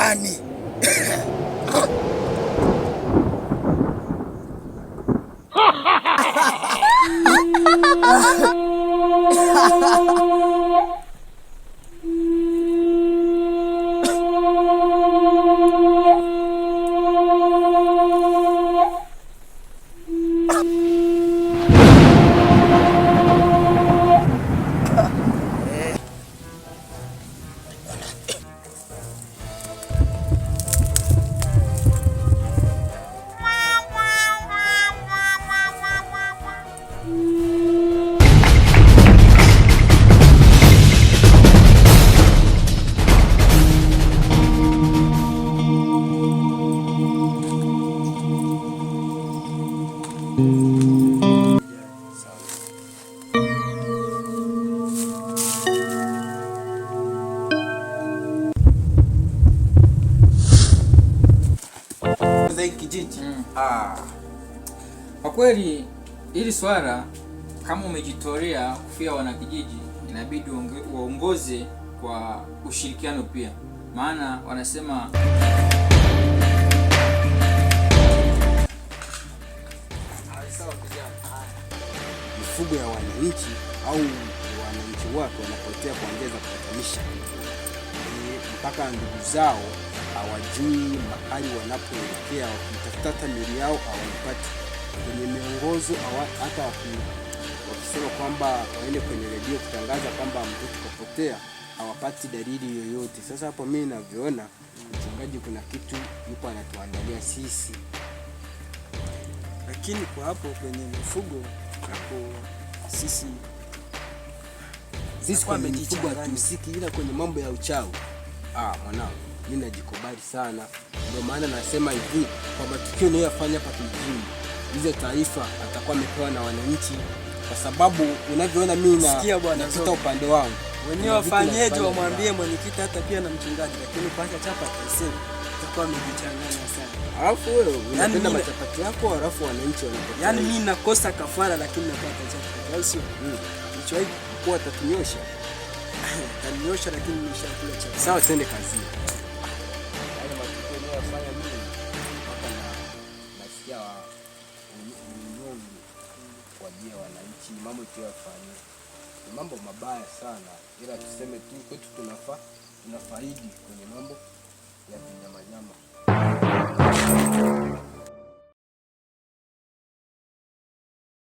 gani? Kijiji. Kwa kweli hili swala kama umejitolea kufia wanakijiji, inabidi uongoze kwa ushirikiano pia, maana wanasema mifugo ya wananchi au wananchi wake wanapotea kuongeza kupatanisha mpaka ndugu zao hawajui mahali wanapoelekea, wakitafuta miili yao hawaipati kwenye miongozo, hata wakisema kwamba waende kwenye redio kutangaza kwamba mtoto kapotea, hawapati dalili yoyote. Sasa hapo mimi ninavyoona mchungaji kuna kitu yupo anatuandalia sisi, lakini kwa hapo kwenye mifugo hapo sisi kwa mifugo hatusiki, ila kwenye mambo ya uchawi mwanangu mimi najikubali sana. Ndio maana nasema hivi kwa matukio ninayofanya hapa kijijini, hizo taarifa atakuwa amepewa na wananchi, kwa sababu unavyoona mimi na upande wangu wenyewe wafanyeje, wamwambie mwenyekiti hata pia na mchungaji, lakini kwanza chapa kasema atakuwa amejichanganya sana. Alafu wewe unapenda machapati yako, alafu wananchi wanapata. Yaani mimi nakosa kafara lakini napata chapati. Au sio? Nichoi kwa atatunyosha. Atanyosha lakini nimeshakula chapati. Sawa, twende kazini. Wananchi mambo tuyafanye ni mambo mabaya sana, ila tuseme tu kwetu tunafaidi kwenye mambo